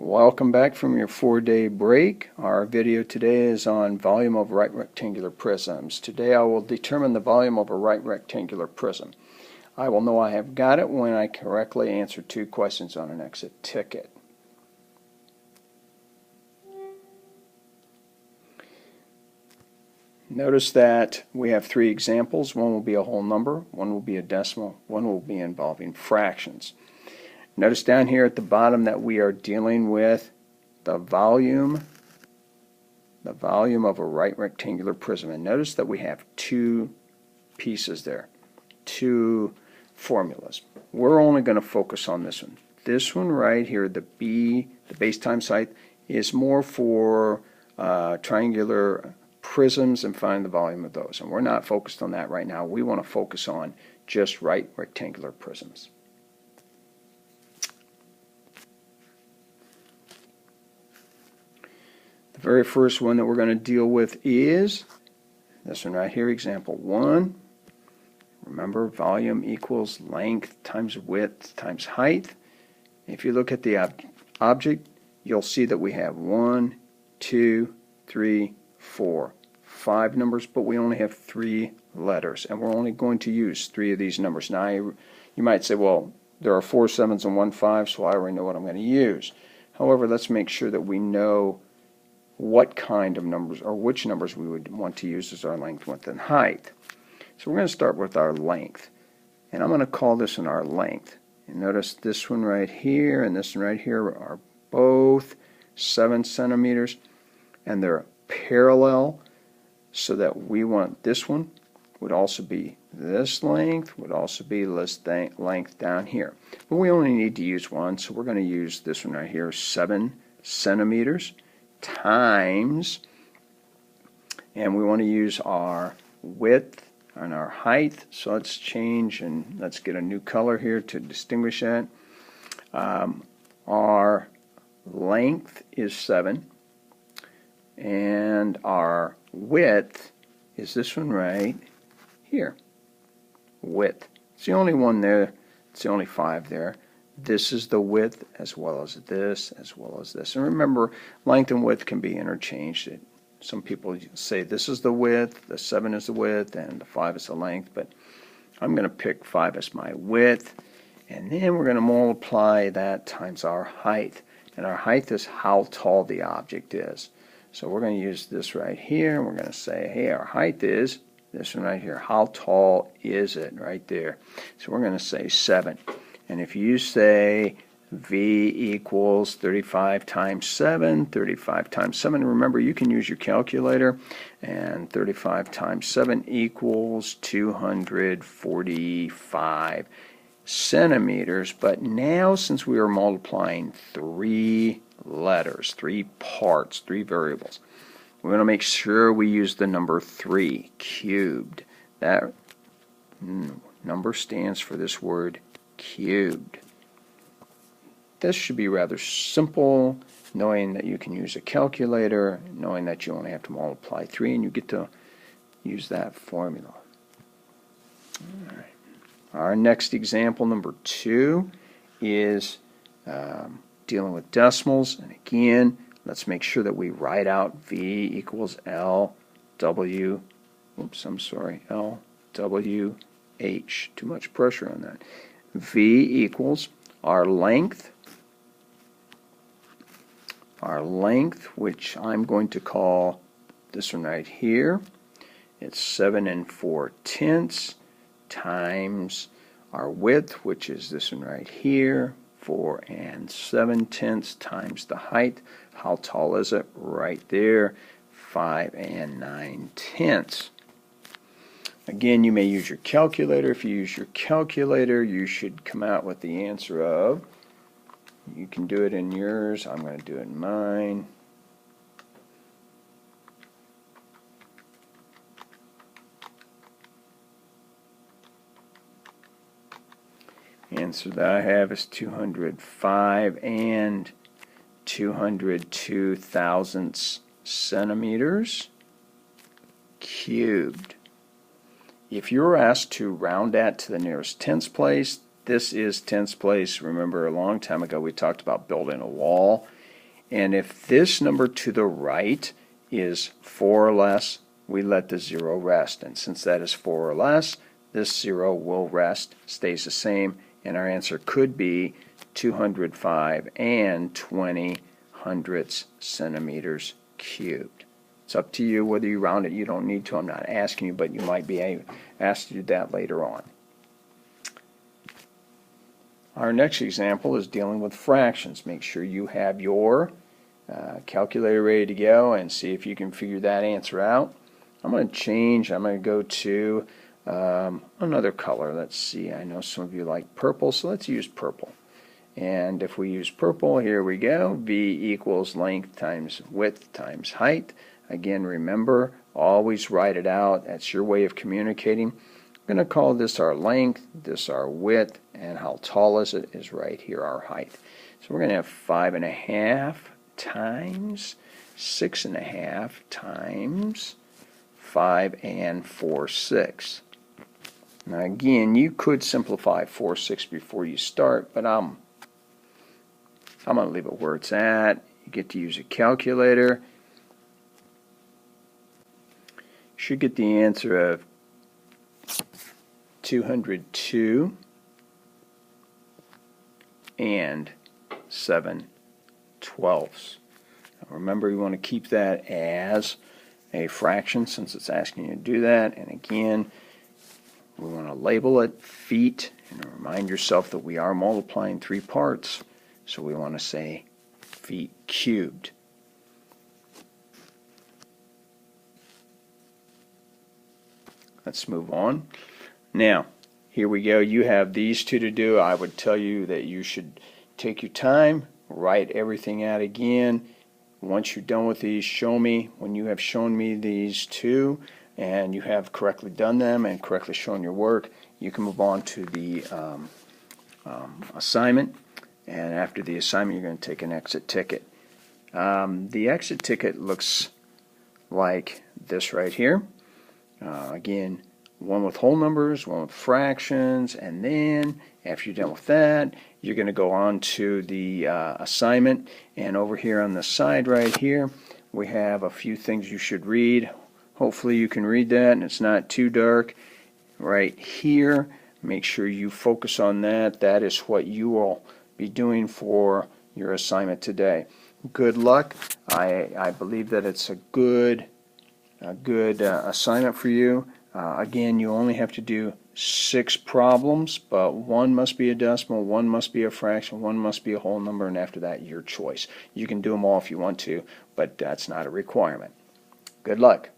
Welcome back from your 4-day break. Our video today is on volume of right rectangular prisms. Today I will determine the volume of a right rectangular prism. I will know I have got it when I correctly answer 2 questions on an exit ticket. Notice that we have 3 examples. One will be a whole number, one will be a decimal, one will be involving fractions. Notice down here at the bottom that we are dealing with the volume of a right rectangular prism. And notice that we have 2 pieces there, 2 formulas. We're only going to focus on this one. This one right here, the base times height, is more for triangular prisms and find the volume of those. And we're not focused on that right now. We want to focus on just right rectangular prisms. The very first one that we're going to deal with is this one right here, example 1. Remember, volume equals length times width times height. If you look at the object, you'll see that we have 1, 2, 3, 4, 5 numbers, but we only have 3 letters, and we're only going to use 3 of these numbers. Now, you might say, well, there are 4 7s and 1 5, so I already know what I'm going to use. However, let's make sure that we know what kind of numbers or which numbers we would want to use as our length, width, and height. So we're going to start with our length, and I'm going to call this one our length. And notice this one right here and this one right here are both 7 centimeters, and they're parallel, so that we want this one would also be this length, would also be this length down here. But we only need to use one, so we're going to use this one right here, 7 centimeters times, and we want to use our width and our height. So let's change and let's get a new color here to distinguish that. Our length is 7, and our width is this one right here. Width. It's the only one there. It's the only 5 there. This is the width as well as this, as well as this. And remember, length and width can be interchanged. Some people say this is the width, the 7 is the width, and the 5 is the length, but I'm going to pick 5 as my width, and then we're going to multiply that times our height. And our height is how tall the object is. So we're going to use this right here, and we're going to say, hey, our height is this one right here. How tall is it? Right there. So we're going to say 7. And if you say V equals 35 times 7, 35 times 7, remember you can use your calculator, and 35 times 7 equals 245 centimeters. But now, since we are multiplying 3 letters, 3 parts, 3 variables, we want to make sure we use the number 3 cubed. That number stands for this word cubed. This should be rather simple, knowing that you can use a calculator, knowing that you only have to multiply 3, and you get to use that formula. All right. Our next example, number 2, is dealing with decimals. And again, let's make sure that we write out V equals L W. Oops, I'm sorry, L W H. Too much pressure on that. V equals our length, which I'm going to call this one right here. It's 7 4/10 times our width, which is this one right here, 4 7/10 times the height. How tall is it? Right there, 5 9/10. Again, you may use your calculator. If you use your calculator, you should come out with the answer of, you can do it in yours, I'm going to do it in mine. Answer that I have is 205 and 202 thousandths centimeters cubed. If you're asked to round that to the nearest tenths place, this is tenths place. Remember, a long time ago we talked about building a wall. And if this number to the right is 4 or less, we let the 0 rest. And since that is 4 or less, this 0 will rest, stays the same, and our answer could be 205 and 20 hundredths centimeters cubed. It's up to you whether you round it. You don't need to. I'm not asking you, but you might be asked to do that later on. Our next example is dealing with fractions. Make sure you have your calculator ready to go and see if you can figure that answer out. I'm going to change. I'm going to go to another color. Let's see. I know some of you like purple, so let's use purple. And if we use purple, here we go. V equals length times width times height. Again, remember, always write it out. That's your way of communicating. I'm going to call this our length, this our width, and how tall is it is right here, our height. So we're going to have 5.5 times 6.5 times 5 and 4/6. Now again, you could simplify 4/6 before you start, but I'm going to leave it where it's at. You get to use a calculator. You should get the answer of 202 and 7/12. Now remember, you want to keep that as a fraction since it's asking you to do that. And again, we want to label it feet and remind yourself that we are multiplying 3 parts. So we want to say feet cubed. Let's move on. Now, here we go. You have these two to do. I would tell you that you should take your time, write everything out again. Once you're done with these, show me. When you have shown me these two and you have correctly done them and correctly shown your work, you can move on to the assignment. And after the assignment, you're going to take an exit ticket. The exit ticket looks like this right here. Again, one with whole numbers, one with fractions, and then after you're done with that, you're going to go on to the assignment. And over here on the side right here, we have a few things you should read. Hopefully you can read that and it's not too dark. Right here, make sure you focus on that. That is what you will be doing for your assignment today. Good luck. I believe that it's a good assignment for you. Again, you only have to do 6 problems, but 1 must be a decimal, 1 must be a fraction, 1 must be a whole number, and after that, your choice. You can do them all if you want to, but that's not a requirement. Good luck.